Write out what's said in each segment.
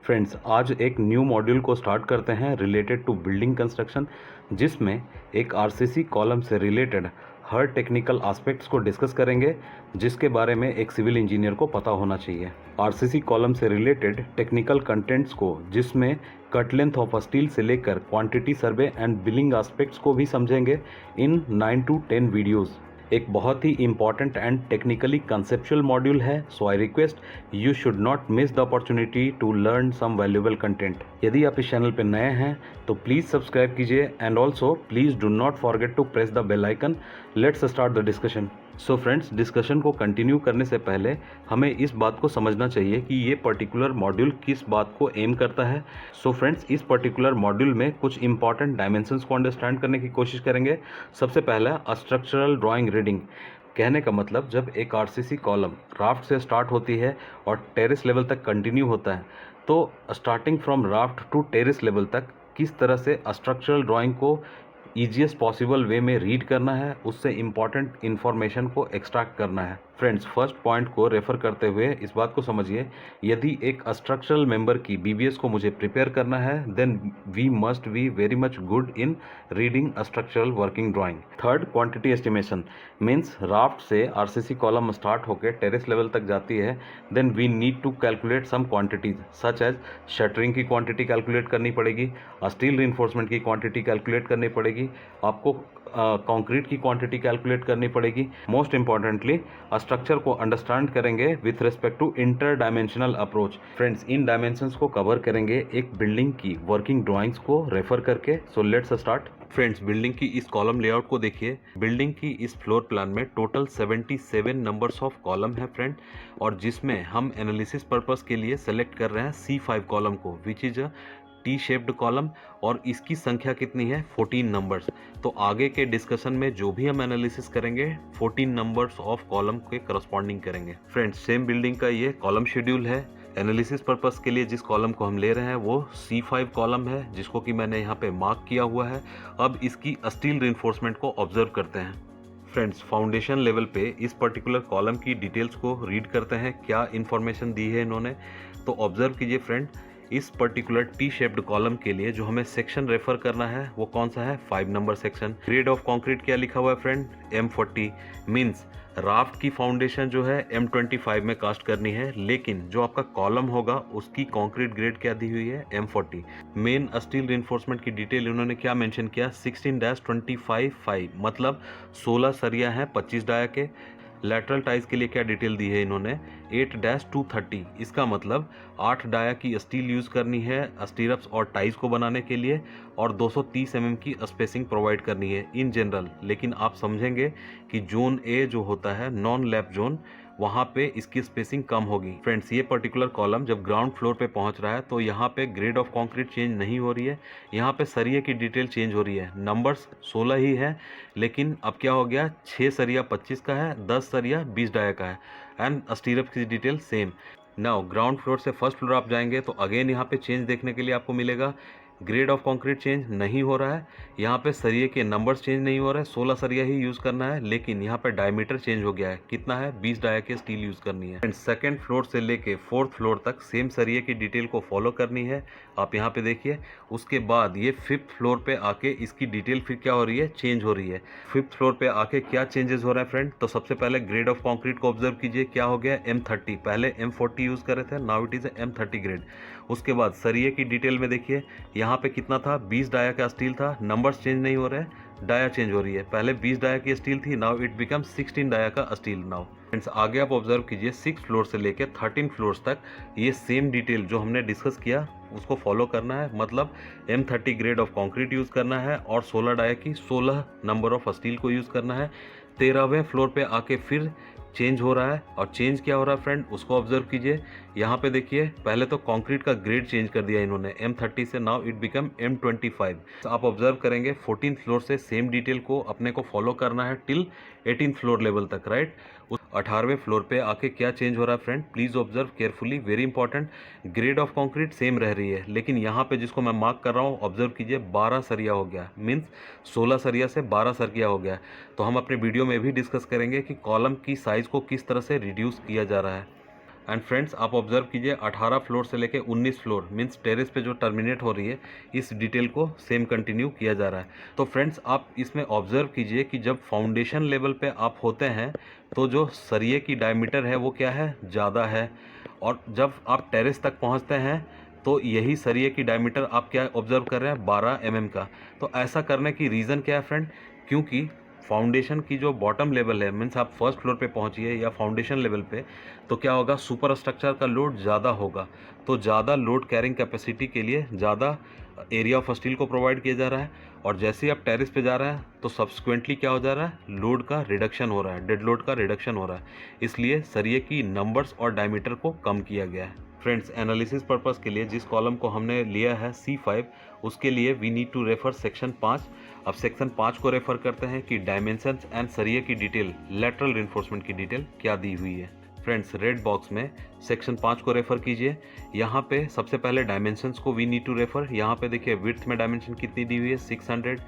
Friends, आज एक new module को स्टार्ट करते हैं रिलेटेड टू बिल्डिंग कंस्ट्रक्शन, जिसमें एक आरसीसी कॉलम से रिलेटेड हर टेक्निकल एस्पेक्ट्स को डिस्कस करेंगे, जिसके बारे में एक सिविल इंजीनियर को पता होना चाहिए। आरसीसी कॉलम से रिलेटेड टेक्निकल कंटेंट्स को, जिसमें कट लेंथ ऑफ स्टील से लेकर quantity survey and billing aspects को भी समझेंगे इन 9 to 10 वीडियोज़। एक बहुत ही important and technically conceptual module है, so I request you should not miss the opportunity to learn some valuable content. यदि आप इस चैनल पर नए हैं तो प्लीज़ सब्सक्राइब कीजिए and also please do not forget to press the bell icon. Let's start the discussion. So friends, discussion को continue करने से पहले हमें इस बात को समझना चाहिए कि ये पर्टिकुलर मॉड्यूल किस बात को एम करता है। सो फ्रेंड्स, इस पर्टिकुलर मॉड्यूल में कुछ इंपॉर्टेंट डायमेंशंस को अंडरस्टैंड करने की कोशिश करेंगे। सबसे पहला, स्ट्रक्चरल ड्राइंग रीडिंग। कहने का मतलब, जब एक आरसीसी कॉलम राफ्ट से स्टार्ट होती है और टेरेस लेवल तक कंटिन्यू होता है, तो starting from raft to terrace level तक किस तरह से स्ट्रक्चरल ड्राइंग को ईजीएस्ट पॉसिबल वे में रीड करना है, उससे इम्पॉर्टेंट इन्फॉर्मेशन को एक्सट्रैक्ट करना है। फ्रेंड्स, फर्स्ट पॉइंट को रेफर करते हुए इस बात को समझिए, यदि एक स्ट्रक्चरल मेंबर की बीबीएस को मुझे प्रिपेयर करना है, then we must be very much good in reading structural working drawing. Third, quantity estimation means raft से आरसीसी कॉलम स्टार्ट होकर टेरेस लेवल तक जाती है, then we need to calculate some quantities such as shuttering की quantity calculate करनी पड़ेगी, steel reinforcement की quantity calculate करनी पड़ेगी, आपको कंक्रीट की क्वांटिटी कैलकुलेट करनी पड़ेगी। मोस्ट इंपॉर्टेंटली, स्ट्रक्चर को अंडरस्टैंड करेंगे with respect to inter dimensional approach. Friends, in dimensions को कवर करेंगे एक बिल्डिंग की वर्किंग ड्राइंग्स को रेफर करके। So let's start. Friends, building की इस कॉलम लेआउट को देखिए। बिल्डिंग की इस फ्लोर प्लान में टोटल 77 नंबर्स ऑफ कॉलम है फ्रेंड, और जिसमें हम एनालिसिस पर्पस के लिए सेलेक्ट कर रहे हैं C5 कॉलम को, which is a T shaped column, और इसकी संख्या कितनी है? 14 नंबर्स। तो आगे के डिस्कशन में जो भी हम एनालिसिस करेंगे 14 नंबर्स ऑफ कॉलम के करस्पॉन्डिंग करेंगे। फ्रेंड्स, सेम बिल्डिंग का ये कॉलम शेड्यूल है। एनालिसिस पर्पस के लिए जिस कॉलम को हम ले रहे हैं वो C5 कॉलम है, जिसको कि मैंने यहाँ पे मार्क किया हुआ है। अब इसकी स्टील रिइंफोर्समेंट को ऑब्जर्व करते हैं। फ्रेंड्स, फाउंडेशन लेवल पे इस पर्टिकुलर कॉलम की डिटेल्स को रीड करते हैं, क्या इन्फॉर्मेशन दी है इन्होंने। तो ऑब्जर्व कीजिए फ्रेंड, इस पर्टिकुलर टी शेप्ड कॉलम के लिए जो हमें सेक्शन रेफर करना है वो कौन सा है? 5 number section. Grade of concrete क्या लिखा हुआ है फ्रेंड? M40 मींस राफ्ट की फाउंडेशन जो है M25 में कास्ट करनी है, लेकिन जो आपका कॉलम होगा उसकी कंक्रीट ग्रेड क्या दी हुई है? M40। मेन स्टील रिइंफोर्समेंट की डिटेल इन्होंने क्या मेंशन किया? 16-25-5 मतलब 16 सरिया हैं 25 डाया के। लैटरल टाइज के लिए क्या डिटेल दी है इन्होंने? 8-230। इसका मतलब 8 डाया की स्टील यूज करनी है स्टीरप्स और टाइज को बनाने के लिए, और 230 mm की स्पेसिंग प्रोवाइड करनी है इन जनरल। लेकिन आप समझेंगे कि जोन ए जो होता है नॉन लैप जोन, वहाँ पे इसकी स्पेसिंग कम होगी। फ्रेंड्स, ये पर्टिकुलर कॉलम जब ग्राउंड फ्लोर पे पहुँच रहा है तो यहाँ पे ग्रेड ऑफ कंक्रीट चेंज नहीं हो रही है, यहाँ पे सरिये की डिटेल चेंज हो रही है। नंबर्स 16 ही है, लेकिन अब क्या हो गया? 6 सरिया 25 का है, 10 सरिया 20 डाया का है, एंड स्टीरअप की detail same. Now ground floor से फर्स्ट फ्लोर आप जाएंगे तो अगेन यहाँ पे चेंज देखने के लिए आपको मिलेगा। ग्रेड ऑफ कंक्रीट चेंज नहीं हो रहा है, यहाँ पे सरिये के नंबर्स चेंज नहीं हो रहे हैं, 16 सरिया ही यूज़ करना है, लेकिन यहाँ पे डायमीटर चेंज हो गया है। कितना है? 20 डाया के स्टील यूज़ करनी है। एंड सेकेंड फ्लोर से लेके 4th फ्लोर तक सेम सरिये की डिटेल को फॉलो करनी है। आप यहाँ पे देखिए, उसके बाद ये 5th फ्लोर पे आके इसकी डिटेल फिर क्या हो रही है? चेंज हो रही है। 5th फ्लोर पे आके क्या चेंजेस हो रहे हैं फ्रेंड? तो सबसे पहले ग्रेड ऑफ कंक्रीट को ऑब्जर्व कीजिए, क्या हो गया? M30। पहले M40 यूज़ कर रहे थे, now it is M30 grade. उसके बाद सरिये की डिटेल में देखिए, यहाँ पे कितना था? 20 डाया का स्टील था, नंबर्स चेंज नहीं हो रहे हैं, डाया चेंज हो रही है। पहले 20 डाया की स्टील थी, नाउ इट बिकम 16 डाया का स्टील नाउ। फ्रेंड्स, आगे आप ऑब्जर्व कीजिए, 6th फ्लोर से लेके 13 फ्लोर्स तक ये सेम डिटेल जो हमने डिस्कस किया उसको फॉलो करना है। मतलब M30 grade of concrete use करना है और 16 डाया की 16 नंबर ऑफ स्टील को यूज़ करना है। 13वें फ्लोर पे आके फिर चेंज हो रहा है, और चेंज क्या हो रहा है फ्रेंड उसको ऑब्जर्व कीजिए। यहाँ पे देखिए, पहले तो कंक्रीट का ग्रेड चेंज कर दिया इन्होंने M30 से, नाउ इट बिकम M25। तो आप ऑब्जर्व करेंगे 14th फ्लोर से सेम डिटेल को अपने को फॉलो करना है टिल 18th फ्लोर लेवल तक, राइट। उस 18वें फ्लोर पे आके क्या चेंज हो रहा है friend? Please observe carefully, very important. Grade of concrete same रह रही है, लेकिन यहाँ पे जिसको मैं मार्क कर रहा हूँ ऑब्जर्व कीजिए, 12 सरिया हो गया, मीन्स 16 सरिया से 12 सरिया हो गया। तो हम अपने वीडियो में भी डिस्कस करेंगे कि कॉलम की साइज को किस तरह से रिड्यूस किया जा रहा है। एंड फ्रेंड्स आप ऑब्जर्व कीजिए 18 फ्लोर से लेके 19 फ्लोर मीन्स टेरेस पे जो टर्मिनेट हो रही है इस डिटेल को सेम कंटिन्यू किया जा रहा है। तो फ्रेंड्स आप इसमें ऑब्जर्व कीजिए कि जब फाउंडेशन लेवल पे आप होते हैं तो जो सरिये की डायमीटर है वो क्या है, ज़्यादा है, और जब आप टेरेस तक पहुँचते हैं तो यही सरिये की डायमीटर आप क्या ऑब्जर्व कर रहे हैं, 12 mm का। तो ऐसा करने की रीज़न क्या है फ्रेंड, क्योंकि फाउंडेशन की जो बॉटम लेवल है मीन्स आप फर्स्ट फ्लोर पे पहुंचिए या फाउंडेशन लेवल पे, तो क्या होगा, सुपर स्ट्रक्चर का लोड ज़्यादा होगा। तो ज़्यादा लोड कैरिंग कैपेसिटी के लिए ज़्यादा एरिया ऑफ स्टील को प्रोवाइड किया जा रहा है, और जैसे ही आप टेरेस पे जा रहे हैं तो सब्सिक्वेंटली क्या हो जा रहा है, लोड का रिडक्शन हो रहा है, डेड लोड का रिडक्शन हो रहा है। इसलिए सरिये की नंबर्स और डायमीटर को कम किया गया है। फ्रेंड्स एनालिसिस पर्पस के लिए जिस कॉलम को हमने लिया है C5, उसके लिए we need to refer section 5। अब सेक्शन 5 को रेफर करते हैं कि डायमेंशंस एंड सरिये की डिटेल, लेटरल रिइंफोर्समेंट की डिटेल क्या दी हुई है। फ्रेंड्स रेड बॉक्स में सेक्शन 5 को रेफर कीजिए। यहाँ पे सबसे पहले डायमेंशंस को वी नीड टू रेफर। यहाँ पे देखिए विड्थ में डायमेंशन कितनी दी हुई है, 600,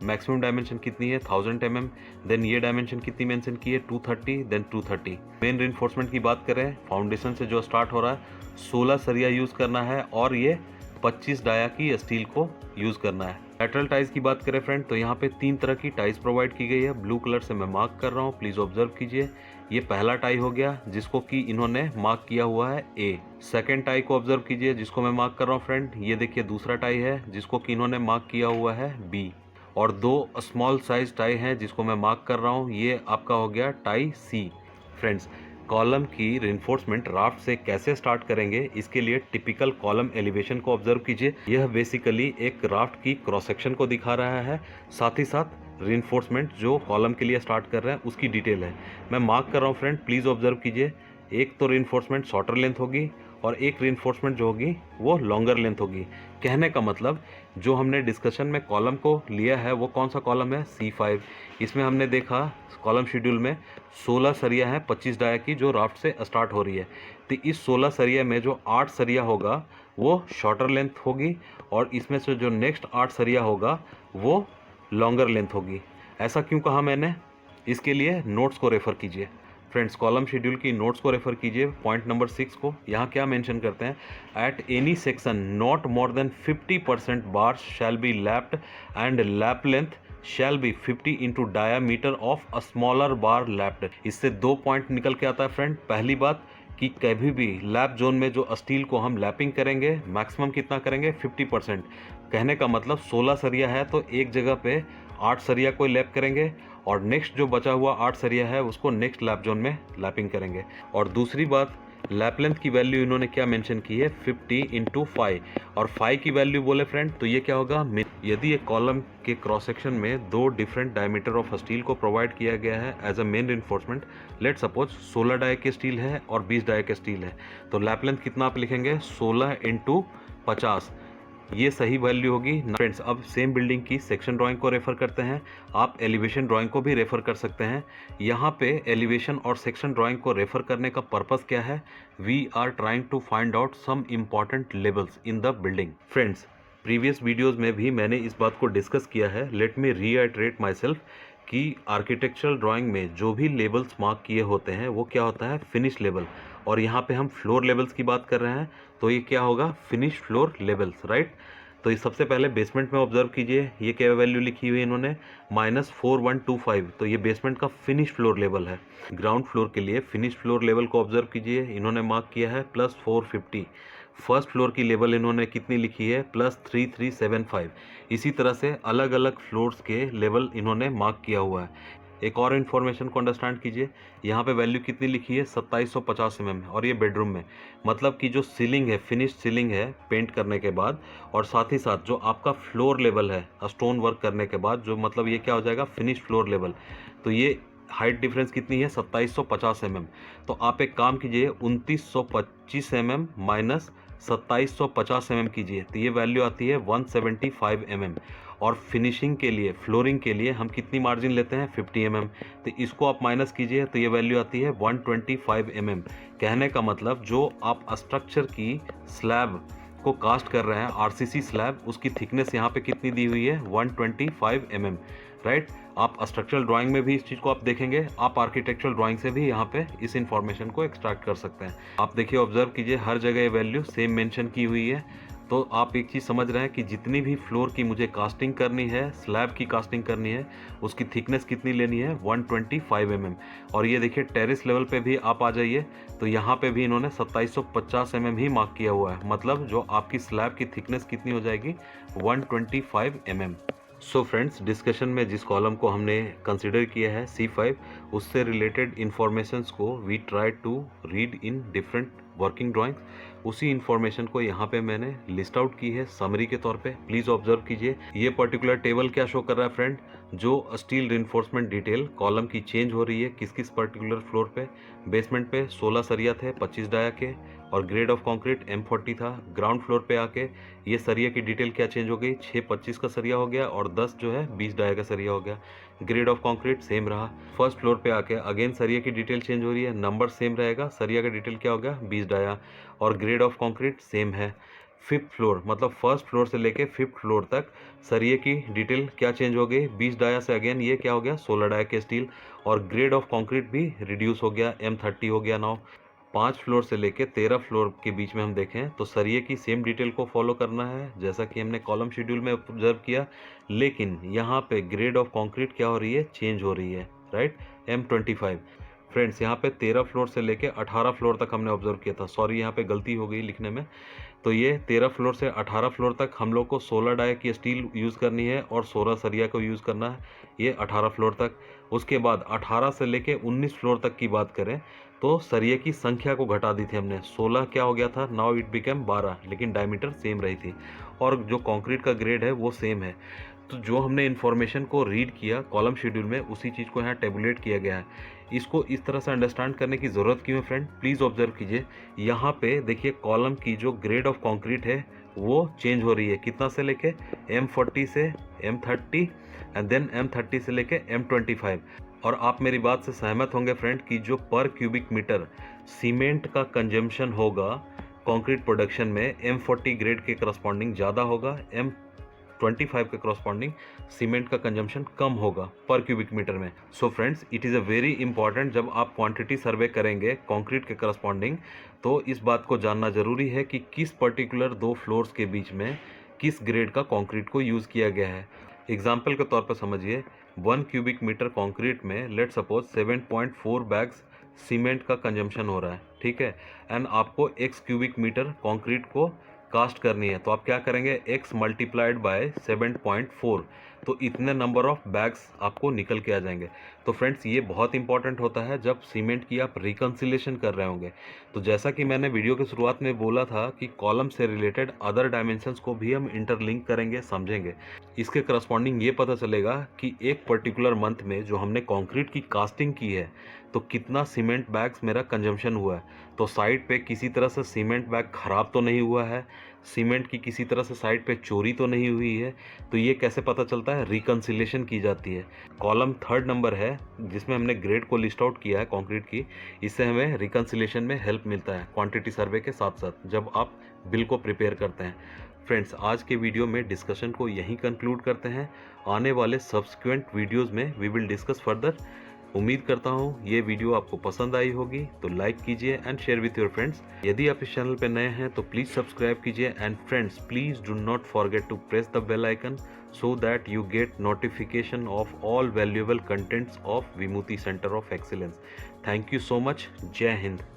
मैक्सिमम डायमेंशन कितनी है, 1000 mm। देन ये डायमेंशन कितनी मेंशन की है, 230, देन 230। मेन रिइंफोर्समेंट की बात करें, फाउंडेशन से जो स्टार्ट हो रहा है 16 सरिया यूज़ करना है और ये 25 डाया की स्टील को यूज़ करना है। लेटरल टाइज की बात करें फ्रेंड, तो यहाँ पे 3 तरह की टाइज प्रोवाइड की गई है। ब्लू कलर से मैं मार्क कर रहा हूँ, प्लीज़ ऑब्जर्व कीजिए। ये पहला टाई हो गया जिसको कि इन्होंने मार्क किया हुआ है A। सेकेंड टाई को ऑब्जर्व कीजिए जिसको मैं मार्क कर रहा हूँ फ्रेंड, ये देखिए दूसरा टाई है जिसको कि इन्होंने मार्क किया हुआ है B। और 2 स्मॉल साइज टाई हैं जिसको मैं मार्क कर रहा हूँ, ये आपका हो गया टाई C। फ्रेंड्स कॉलम की रिइंफोर्समेंट राफ्ट से कैसे स्टार्ट करेंगे, इसके लिए टिपिकल कॉलम एलिवेशन को ऑब्जर्व कीजिए। यह बेसिकली एक राफ्ट की क्रॉस सेक्शन को दिखा रहा है, साथ ही साथ रिइंफोर्समेंट जो कॉलम के लिए स्टार्ट कर रहे हैं उसकी डिटेल है। मैं मार्क कर रहा हूँ फ्रेंड, प्लीज़ ऑब्जर्व कीजिए। एक तो रिइंफोर्समेंट शॉर्टर लेंथ होगी और एक रिइंफोर्समेंट जो होगी वो लॉन्गर लेंथ होगी। कहने का मतलब जो हमने डिस्कशन में कॉलम को लिया है वो कौन सा कॉलम है, C5। इसमें हमने देखा कॉलम शेड्यूल में 16 सरिया है 25 डाया की जो राफ्ट से स्टार्ट हो रही है। तो इस 16 सरिया में जो 8 सरिया होगा वो शॉर्टर लेंथ होगी और इसमें से जो नेक्स्ट 8 सरिया होगा वो लॉन्गर लेंथ होगी। ऐसा क्यों कहा मैंने, इसके लिए नोट्स को रेफ़र कीजिए। फ्रेंड्स कॉलम शेड्यूल की नोट्स को रेफर कीजिए। पॉइंट नंबर 6 को यहाँ क्या मेंशन करते हैं, at any section not more than 50% bars shall be lapped and lap length shall be 50 into diameter of a smaller bar lapped. इससे 2 पॉइंट निकल के आता है फ्रेंड। पहली बात कि कभी भी लैप जोन में जो स्टील को हम लैपिंग करेंगे मैक्सिमम कितना करेंगे, 50%। कहने का मतलब 16 सरिया है तो एक जगह पे 8 सरिया को लैप करेंगे और नेक्स्ट जो बचा हुआ 8 सरिया है उसको नेक्स्ट लैप जोन में लैपिंग करेंगे। और दूसरी बात, लैप लेंथ की वैल्यू इन्होंने क्या मेंशन की है, 50 इंटू 5, और 5 की वैल्यू बोले फ्रेंड तो ये क्या होगा, यदि एक कॉलम के क्रॉस सेक्शन में 2 डिफरेंट डायमीटर ऑफ स्टील को प्रोवाइड किया गया है as a main reinforcement, let suppose 16 dia के स्टील है और 20 डाई के स्टील है, तो लैप लेंथ कितना आप लिखेंगे, 16 इंटू 50, ये सही वैल्यू होगी। फ्रेंड्स अब सेम बिल्डिंग की सेक्शन ड्राइंग को रेफर करते हैं, आप एलिवेशन ड्राइंग को भी रेफर कर सकते हैं। यहाँ पे एलिवेशन और सेक्शन ड्राइंग को रेफर करने का पर्पस क्या है, we are trying to find out some important levels in the building. Friends previous videos में भी मैंने इस बात को डिस्कस किया है, let me reiterate myself कि आर्किटेक्चरल ड्राइंग में जो भी लेवल्स मार्क किए होते हैं वो क्या होता है, फिनिश लेवल। और यहाँ पे हम फ्लोर लेवल्स की बात कर रहे हैं तो ये क्या होगा, फिनिश फ्लोर लेवल्स, राइट। तो ये सबसे पहले बेसमेंट में ऑब्जर्व कीजिए, ये क्या वैल्यू लिखी हुई है इन्होंने, -4125, तो ये बेसमेंट का फिनिश फ्लोर लेवल है। ग्राउंड फ्लोर के लिए फिनिश फ्लोर लेवल को ऑब्जर्व कीजिए, इन्होंने मार्क किया है +450। फर्स्ट फ्लोर की लेवल इन्होंने कितनी लिखी है, +3375। इसी तरह से अलग अलग फ्लोर्स के लेवल इन्होंने मार्क किया हुआ है। एक और इन्फॉर्मेशन को अंडरस्टैंड कीजिए, यहाँ पे वैल्यू कितनी लिखी है, 2750 mm, और ये बेडरूम में, मतलब कि जो सीलिंग है, फिनिश सीलिंग है पेंट करने के बाद, और साथ ही साथ जो आपका फ्लोर लेवल है स्टोन वर्क करने के बाद, जो मतलब ये क्या हो जाएगा, फिनिश फ्लोर लेवल, तो ये हाइट डिफरेंस कितनी है, 2750 mm। तो आप एक काम कीजिए, 2925 mm माइनस 2750 mm कीजिए, तो ये वैल्यू आती है 175 mm। और फिनिशिंग के लिए, फ्लोरिंग के लिए हम कितनी मार्जिन लेते हैं, 50 mm, तो इसको आप माइनस कीजिए तो ये वैल्यू आती है 125 mm। कहने का मतलब जो आप स्ट्रक्चर की स्लैब को कास्ट कर रहे हैं, आरसीसी स्लैब, उसकी थिकनेस यहाँ पे कितनी दी हुई है, 125 mm। राइट। आप स्ट्रक्चरल ड्राइंग में भी इस चीज़ को आप देखेंगे, आप आर्किटेक्चरल ड्राइंग से भी यहाँ पे इस इंफॉर्मेशन को एक्सट्रैक्ट कर सकते हैं। आप देखिए, ऑब्जर्व कीजिए, हर जगह ये वैल्यू सेम मेंशन की हुई है। तो आप एक चीज़ समझ रहे हैं कि जितनी भी फ्लोर की मुझे कास्टिंग करनी है, स्लैब की कास्टिंग करनी है, उसकी थिकनेस कितनी लेनी है, 125 mm। और ये देखिए टेरेस लेवल पे भी आप आ जाइए तो यहाँ पे भी इन्होंने 2750 mm ही मार्क किया हुआ है, मतलब जो आपकी स्लैब की थिकनेस कितनी हो जाएगी, 125 mm। सो फ्रेंड्स, डिस्कशन में जिस कॉलम को हमने कंसिडर किया है C5, उससे रिलेटेड इंफॉर्मेशंस को we try to read in different working drawings. उसी इंफॉर्मेशन को यहाँ पे मैंने लिस्ट आउट की है समरी के तौर पे। प्लीज़ ऑब्जर्व कीजिए, ये पर्टिकुलर टेबल क्या शो कर रहा है फ्रेंड, जो स्टील रिइंफोर्समेंट डिटेल कॉलम की चेंज हो रही है किस किस पर्टिकुलर फ्लोर पे। बेसमेंट पे 16 सरिया थे 25 डाया के, और ग्रेड ऑफ कंक्रीट M40 था। ग्राउंड फ्लोर पे आके ये सरिया की डिटेल क्या चेंज हो गई, 625 का सरिया हो गया और 10 जो है 20 डाया का सरिया हो गया। ग्रेड ऑफ कंक्रीट सेम रहा। फर्स्ट फ्लोर पे आके अगेन सरिया की डिटेल चेंज हो रही है, नंबर सेम रहेगा, सरिया का डिटेल क्या हो गया, 20 डाया, और ग्रेड ऑफ कंक्रीट सेम है। फिफ्थ फ्लोर, मतलब फर्स्ट फ्लोर से लेके फिफ्थ फ्लोर तक सरिये की डिटेल क्या चेंज हो गई, 20 डाया से अगेन ये क्या हो गया, 16 डाया के स्टील, और ग्रेड ऑफ कंक्रीट भी रिड्यूस हो गया, M30 हो गया नाउ। 5 फ्लोर से लेके 13 फ्लोर के बीच में हम देखें तो सरिये की सेम डिटेल को फॉलो करना है जैसा कि हमने कॉलम शेड्यूल में ऑब्जर्व किया, लेकिन यहाँ पे ग्रेड ऑफ कंक्रीट क्या हो रही है, चेंज हो रही है, राइट, M25। फ्रेंड्स, यहाँ पे 13 फ्लोर से लेके 18 फ्लोर तक हमने ऑब्जर्व किया था, सॉरी यहाँ पे गलती हो गई लिखने में। तो ये 13 फ्लोर से 18 फ्लोर तक हम लोग को 16 डाई की स्टील यूज़ करनी है और 16 सरिया को यूज़ करना है, ये 18 फ्लोर तक। उसके बाद 18 से लेके 19 फ्लोर तक की बात करें तो सरिये की संख्या को घटा दी थी हमने, 16 क्या हो गया था, नाउ इट बिकेम 12, लेकिन डायमीटर सेम रही थी, और जो कंक्रीट का ग्रेड है वो सेम है। तो जो हमने इन्फॉर्मेशन को रीड किया कॉलम शेड्यूल में, उसी चीज़ को यहाँ टेबुलेट किया गया है। इसको इस तरह से अंडरस्टैंड करने की ज़रूरत क्यों है फ्रेंड, प्लीज़ ऑब्जर्व कीजिए। यहाँ पे देखिए कॉलम की जो ग्रेड ऑफ कंक्रीट है वो चेंज हो रही है, कितना से लेके, M40 से M30, एंड देन M30 से लेके M25। और आप मेरी बात से सहमत होंगे फ्रेंड कि जो पर क्यूबिक मीटर सीमेंट का कंजम्पशन होगा कंक्रीट प्रोडक्शन में, M40 ग्रेड के करस्पॉन्डिंग ज़्यादा होगा, M25 के करस्पॉन्डिंग सीमेंट का कंजम्पशन कम होगा पर क्यूबिक मीटर में। So friends, it is a very important, जब आप क्वांटिटी सर्वे करेंगे कंक्रीट के करस्पॉन्डिंग तो इस बात को जानना ज़रूरी है कि किस पर्टिकुलर 2 फ्लोर्स के बीच में किस ग्रेड का कंक्रीट को यूज़ किया गया है। एग्जाम्पल के तौर पर समझिए, 1 क्यूबिक मीटर कंक्रीट में लेट सपोज 7.4 बैग्स सीमेंट का कंजम्पशन हो रहा है, ठीक है, एंड आपको x क्यूबिक मीटर कंक्रीट को कास्ट करनी है, तो आप क्या करेंगे, x मल्टीप्लाइड बाय 7.4, तो इतने नंबर ऑफ बैग्स आपको निकल के आ जाएंगे। तो फ्रेंड्स, ये बहुत इंपॉर्टेंट होता है जब सीमेंट की आप रिकन्सिलेशन कर रहे होंगे। तो जैसा कि मैंने वीडियो की शुरुआत में बोला था कि कॉलम से रिलेटेड अदर डायमेंशंस को भी हम इंटरलिंक करेंगे, समझेंगे। इसके करस्पॉन्डिंग ये पता चलेगा कि एक पर्टिकुलर मंथ में जो हमने कंक्रीट की कास्टिंग की है तो कितना सीमेंट बैग्स मेरा कंजम्पशन हुआ है। तो साइड पे किसी तरह से सीमेंट बैग ख़राब तो नहीं हुआ है, सीमेंट की किसी तरह से साइड पे चोरी तो नहीं हुई है। तो ये कैसे पता चलता है, रिकन्सिलेशन की जाती है। कॉलम 3rd नंबर है जिसमें हमने ग्रेड को लिस्ट आउट किया है कंक्रीट की, इससे हमें रिकन्सिलेशन में हेल्प मिलता है क्वांटिटी सर्वे के साथ साथ जब आप बिल को प्रिपेयर करते हैं। फ्रेंड्स, आज के वीडियो में डिस्कशन को यहीं कंक्लूड करते हैं। आने वाले सब्सिक्वेंट वीडियोज़ में वी विल डिस्कस फर्दर। उम्मीद करता हूँ ये वीडियो आपको पसंद आई होगी, तो लाइक कीजिए and share with your friends. यदि आप इस चैनल पे नए हैं तो प्लीज़ सब्सक्राइब कीजिए, and friends please do not forget to press the bell icon so that you get notification of all valuable contents of Vimuti Center of Excellence. Thank you so much. Jai Hind.